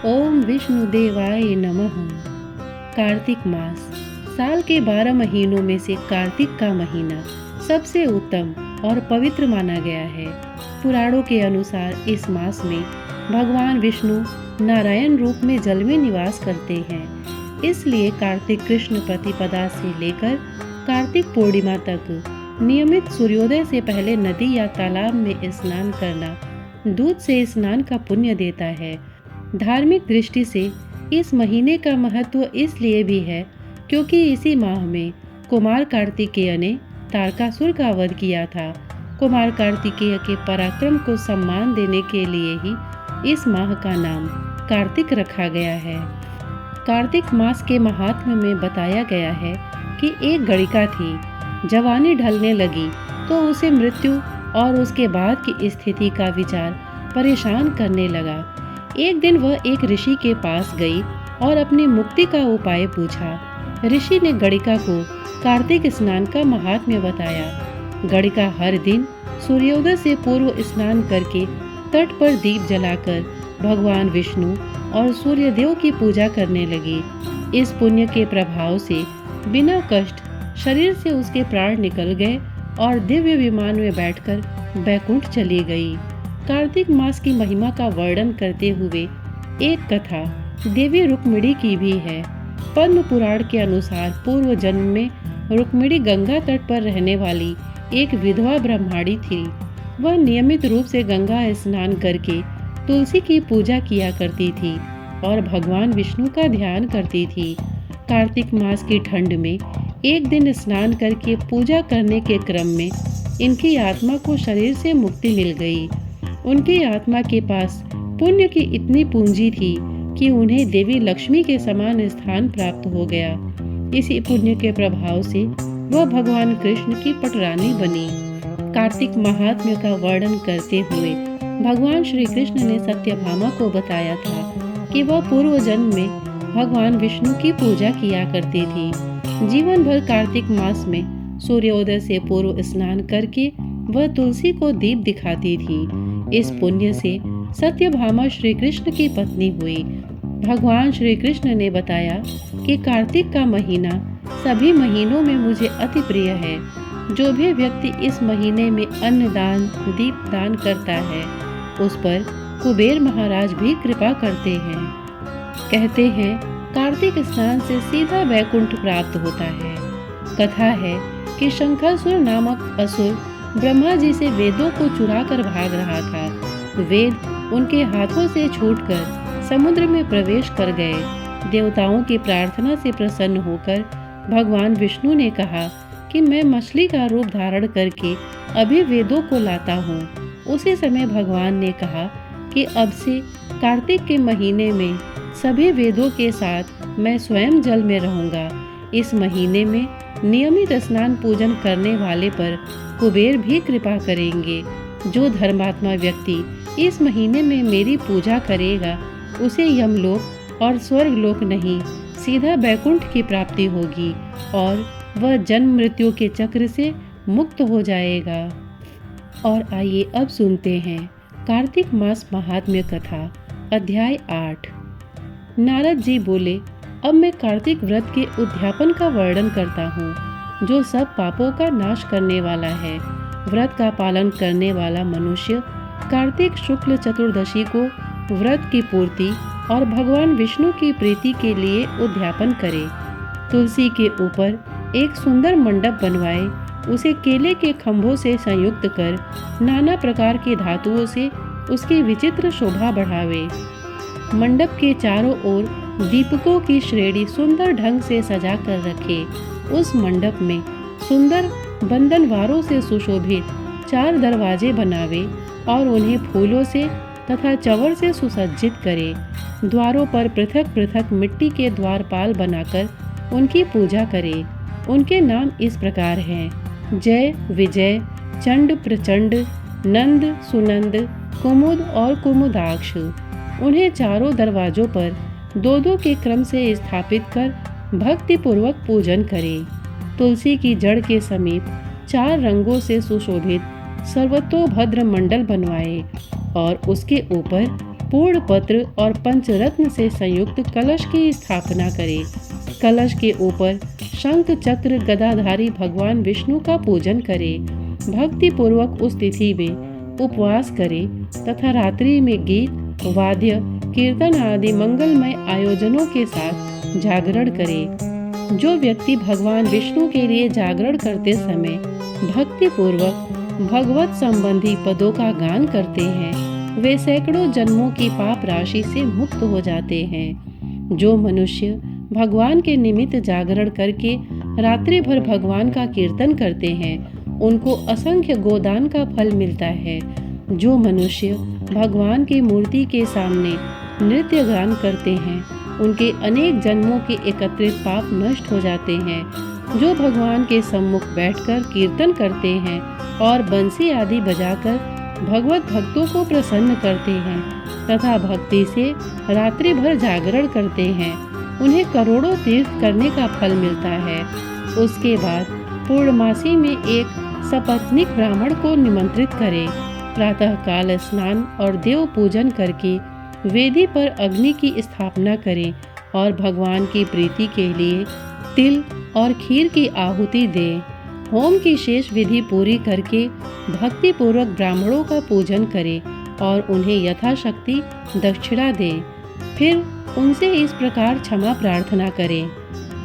ओम विष्णुदेवाय नमः। कार्तिक मास साल के 12 महीनों में से कार्तिक का महीना सबसे उत्तम और पवित्र माना गया है। पुराणों के अनुसार इस मास में भगवान विष्णु नारायण रूप में जल में निवास करते हैं। इसलिए कार्तिक कृष्ण प्रतिपदा से लेकर कार्तिक पूर्णिमा तक नियमित सूर्योदय से पहले नदी या तालाब में स्नान करना दूध से स्नान का पुण्य देता है। धार्मिक दृष्टि से इस महीने का महत्व इसलिए भी है क्योंकि इसी माह में कुमार कार्तिकेय ने तारकासुर का वध किया था। कुमार कार्तिकेय के पराक्रम को सम्मान देने के लिए ही इस माह का नाम कार्तिक रखा गया है। कार्तिक मास के महात्म्य में बताया गया है कि एक गणिका थी। जवानी ढलने लगी तो उसे मृत्यु और उसके बाद की स्थिति का विचार परेशान करने लगा। एक दिन वह एक ऋषि के पास गई और अपनी मुक्ति का उपाय पूछा। ऋषि ने गणिका को कार्तिक स्नान का महात्म्य बताया। गणिका हर दिन सूर्योदय से पूर्व स्नान करके तट पर दीप जलाकर भगवान विष्णु और सूर्यदेव की पूजा करने लगी। इस पुण्य के प्रभाव से बिना कष्ट शरीर से उसके प्राण निकल गए और दिव्य विमान में बैठकर बैकुंठ चली गई। कार्तिक मास की महिमा का वर्णन करते हुए एक कथा देवी रुक्मिणी की भी है। पद्म पुराण के अनुसार पूर्व जन्म में रुक्मिणी गंगा तट पर रहने वाली एक विधवा ब्राह्मणी थी। वह नियमित रूप से गंगा स्नान करके तुलसी की पूजा किया करती थी और भगवान विष्णु का ध्यान करती थी। कार्तिक मास की ठंड में एक दिन स्नान करके पूजा करने के क्रम में इनकी आत्मा को शरीर से मुक्ति मिल गई। उनकी आत्मा के पास पुण्य की इतनी पूंजी थी कि उन्हें देवी लक्ष्मी के समान स्थान प्राप्त हो गया। इसी पुण्य के प्रभाव से वह भगवान कृष्ण की पटरानी बनी। कार्तिक महात्म्य का वर्णन करते हुए भगवान श्री कृष्ण ने सत्यभामा को बताया था कि वह पूर्व जन्म में भगवान विष्णु की पूजा किया करती थी। जीवन भर कार्तिक मास में सूर्योदय से पूर्व स्नान करके वह तुलसी को दीप दिखाती थी। इस पुण्य से सत्यभामा श्री कृष्ण की पत्नी हुई। भगवान श्री कृष्ण ने बताया कि कार्तिक का महीना सभी महीनों में मुझे अति प्रिय है। जो भी व्यक्ति इस महीने में अन्न दान दीप दान करता है उस पर कुबेर महाराज भी कृपा करते हैं। कहते हैं कार्तिक स्नान से सीधा वैकुंठ प्राप्त होता है। कथा है कि शंखासुर नामक असुर ब्रह्मा जी से वेदों को चुरा कर भाग रहा था। वेद उनके हाथों से छूटकर समुद्र में प्रवेश कर गए। देवताओं की प्रार्थना से प्रसन्न होकर भगवान विष्णु ने कहा कि मैं मछली का रूप धारण करके अभी वेदों को लाता हूँ। उसी समय भगवान ने कहा कि अब से कार्तिक के महीने में सभी वेदों के साथ मैं स्वयं जल में रहूंगा। इस महीने में नियमित स्नान पूजन करने वाले पर कुबेर भी कृपा करेंगे। जो धर्मात्मा व्यक्ति इस महीने में मेरी पूजा करेगा उसे यमलोक और स्वर्गलोक नहीं सीधा बैकुंठ की प्राप्ति होगी और वह जन्म मृत्यु के चक्र से मुक्त हो जाएगा। और आइए अब सुनते हैं कार्तिक मास महात्म्य कथा अध्याय 8। नारद जी बोले, अब मैं कार्तिक व्रत के उद्यापन का वर्णन करता हूँ जो सब पापों का नाश करने वाला है। व्रत का पालन करने वाला मनुष्य कार्तिक शुक्ल चतुर्दशी को व्रत की पूर्ति और भगवान विष्णु की प्रीति के लिए उद्यापन करे। तुलसी के ऊपर एक सुंदर मंडप बनवाए, उसे केले के खंभों से संयुक्त कर नाना प्रकार के धातुओं से उसकी विचित्र शोभा बढ़ावे। मंडप के चारों ओर दीपकों की श्रेणी सुंदर ढंग से सजा कर रखे। उस मंडप में सुंदर बंधनवारों से सुशोभित 4 दरवाजे बनावे और उन्हें फूलों से तथा चंवर से सुसज्जित करे। द्वारों पर पृथक पृथक मिट्टी के द्वारपाल बनाकर उनकी पूजा करे। उनके नाम इस प्रकार हैं: जय, विजय, चंड, प्रचंड, नंद, सुनंद, कुमुद और कुमुदाक्ष। उन्हें चारों दरवाजों पर 2-2 के क्रम से स्थापित कर भक्ति पूर्वक पूजन करें। तुलसी की जड़ के समीप 4 रंगों से सुशोभित सर्वतोभद्र मंडल बनवाए और उसके ऊपर पूर्ण पत्र और पंचरत्न से संयुक्त कलश की स्थापना करें। कलश के ऊपर शंख चक्र गदाधारी भगवान विष्णु का पूजन करें। भक्ति पूर्वक उस तिथि में उपवास करें तथा रात्रि में गीत, वाद्य, कीर्तन आदि मंगलमय आयोजनों के साथ जागरण करें। जो व्यक्ति भगवान विष्णु के लिए जागरण करते समय भक्ति पूर्वक भगवत संबंधी पदों का गान करते हैं, वे सैकड़ों जन्मों की पाप राशि से मुक्त हो जाते हैं। जो मनुष्य भगवान के निमित्त जागरण करके रात्रि भर भगवान का कीर्तन करते हैं, उनको असंख्य गोदान का फल मिलता है। जो मनुष्य भगवान की मूर्ति के सामने नृत्य गान करते हैं, उनके अनेक जन्मों के एकत्रित पाप नष्ट हो जाते हैं। जो भगवान के सम्मुख बैठकर कीर्तन करते हैं और बंसी आदि बजाकर भगवत भक्तों को प्रसन्न करते हैं तथा भक्ति से रात्रि भर जागरण करते हैं, उन्हें करोड़ों तीर्थ करने का फल मिलता है। उसके बाद पूर्णमासी में एक सपत्नीक ब्राह्मण को निमंत्रित करें। प्रातः काल स्नान और देव पूजन करके वेदी पर अग्नि की स्थापना करें और भगवान की प्रीति के लिए तिल और खीर की आहुति दें। होम की शेष विधि पूरी करके भक्ति पूर्वक ब्राह्मणों का पूजन करें और उन्हें यथाशक्ति दक्षिणा दें। फिर उनसे इस प्रकार क्षमा प्रार्थना करें।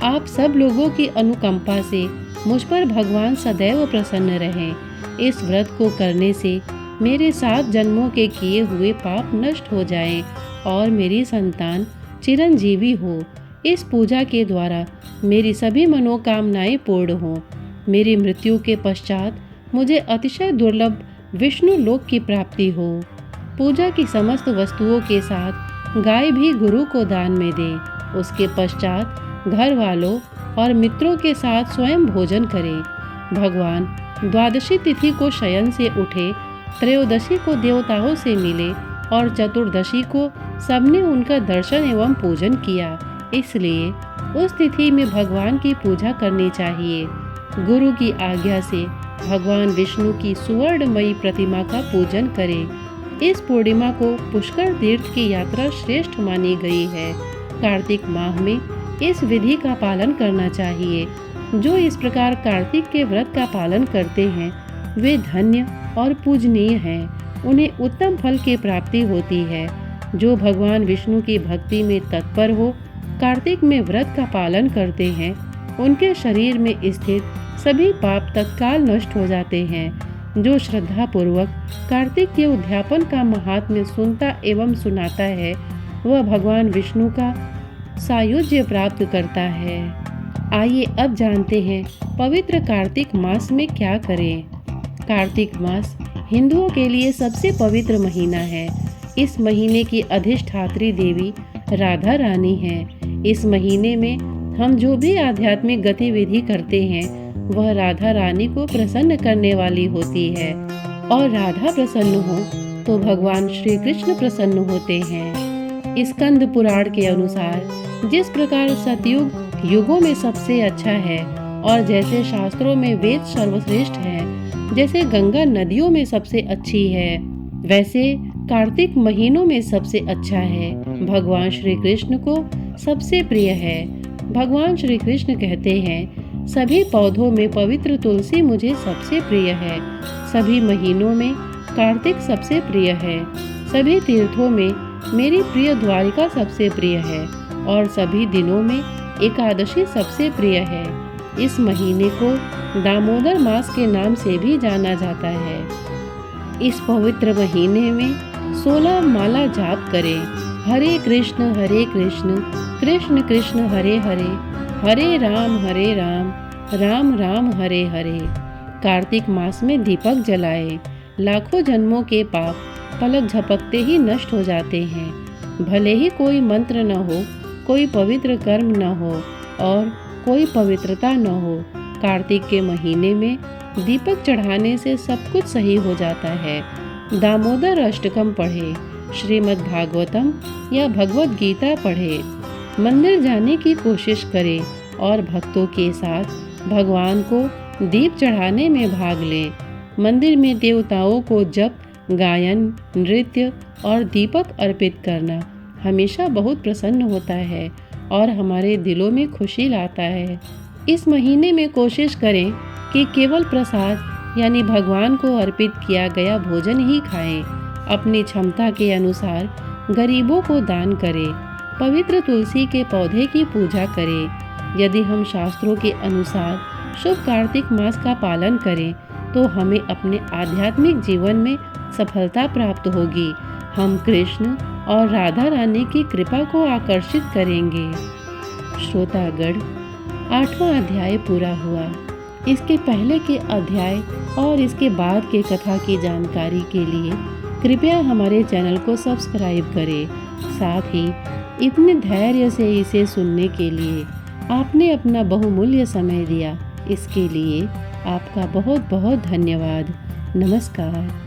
आप सब लोगों की अनुकंपा से मुझ पर भगवान सदैव प्रसन्न रहें। इस व्रत को करने से मेरे 7 जन्मों के किए हुए पाप नष्ट हो जाएं और मेरी संतान चिरंजीवी हो। इस पूजा के द्वारा मेरी सभी मनोकामनाएं पूर्ण हों। मेरी मृत्यु के पश्चात मुझे अतिशय दुर्लभ विष्णु लोक की प्राप्ति हो। पूजा की समस्त वस्तुओं के साथ गाय भी गुरु को दान में दे। उसके पश्चात घर वालों और मित्रों के साथ स्वयं भोजन करें। भगवान द्वादशी तिथि को शयन से उठे, त्रयोदशी को देवताओं से मिले और चतुर्दशी को सबने उनका दर्शन एवं पूजन किया। इसलिए उस तिथि में भगवान की पूजा करनी चाहिए। गुरु की आज्ञा से भगवान विष्णु की सुवर्णमयी प्रतिमा का पूजन करें। इस पूर्णिमा को पुष्कर तीर्थ की यात्रा श्रेष्ठ मानी गई है। कार्तिक माह में इस विधि का पालन करना चाहिए। जो इस प्रकार कार्तिक के व्रत का पालन करते हैं, वे धन्य और पूजनीय हैं। उन्हें उत्तम फल की प्राप्ति होती है। जो भगवान विष्णु की भक्ति में तत्पर हो, कार्तिक में व्रत का पालन करते हैं, उनके शरीर में स्थित सभी पाप तत्काल नष्ट हो जाते हैं। जो श्रद्धा पूर्वक कार्तिक के उद्यापन का महात्म्य सुनता एवं सुनाता है, वह भगवान विष्णु का सायुज्य प्राप्त करता है। आइए अब जानते हैं पवित्र कार्तिक मास में क्या करें। कार्तिक मास हिंदुओं के लिए सबसे पवित्र महीना है। इस महीने की अधिष्ठात्री देवी राधा रानी है। इस महीने में हम जो भी आध्यात्मिक गतिविधि करते हैं, वह राधा रानी को प्रसन्न करने वाली होती है और राधा प्रसन्न हो तो भगवान श्री कृष्ण प्रसन्न होते हैं। स्कंद पुराण के अनुसार जिस प्रकार सतयुग युगों में सबसे अच्छा है और जैसे शास्त्रों में वेद सर्वश्रेष्ठ है, जैसे गंगा नदियों में सबसे अच्छी है, वैसे कार्तिक महीनों में सबसे अच्छा है। भगवान श्री कृष्ण को सबसे प्रिय है। भगवान श्री कृष्ण कहते हैं, सभी पौधों में पवित्र तुलसी मुझे सबसे प्रिय है। सभी महीनों में कार्तिक सबसे प्रिय है। सभी तीर्थों में मेरी प्रिय द्वारिका सबसे प्रिय है और सभी दिनों में एकादशी सबसे प्रिय है। इस महीने को दामोदर मास के नाम से भी जाना जाता है। इस पवित्र महीने में 16 माला जाप करें। हरे कृष्ण कृष्ण कृष्ण हरे हरे, हरे राम राम राम हरे हरे। कार्तिक मास में दीपक जलाएं। लाखों जन्मों के पाप पलक झपकते ही नष्ट हो जाते हैं। भले ही कोई मंत्र न हो, कोई पवित्र कर्म न हो और कोई पवित्रता न हो, कार्तिक के महीने में दीपक चढ़ाने से सब कुछ सही हो जाता है। दामोदर अष्टकम पढ़े, श्रीमद् भागवतम या भगवत गीता पढ़े, मंदिर जाने की कोशिश करें और भक्तों के साथ भगवान को दीप चढ़ाने में भाग लें। मंदिर में देवताओं को जप गायन, नृत्य और दीपक अर्पित करना हमेशा बहुत प्रसन्न होता है और हमारे दिलों में खुशी लाता है। इस महीने में कोशिश करें कि केवल प्रसाद यानी भगवान को अर्पित किया गया भोजन ही खाएं। अपनी क्षमता के अनुसार गरीबों को दान करें। पवित्र तुलसी के पौधे की पूजा करें। यदि हम शास्त्रों के अनुसार शुभ कार्तिक मास का पालन करें तो हमें अपने आध्यात्मिक जीवन में सफलता प्राप्त होगी। हम कृष्ण और राधा रानी की कृपा को आकर्षित करेंगे। श्रोतागण, 8वां अध्याय पूरा हुआ। इसके पहले के अध्याय और इसके बाद के कथा की जानकारी के लिए कृपया हमारे चैनल को सब्सक्राइब करें। साथ ही इतने धैर्य से इसे सुनने के लिए आपने अपना बहुमूल्य समय दिया, इसके लिए आपका बहुत बहुत धन्यवाद। नमस्कार।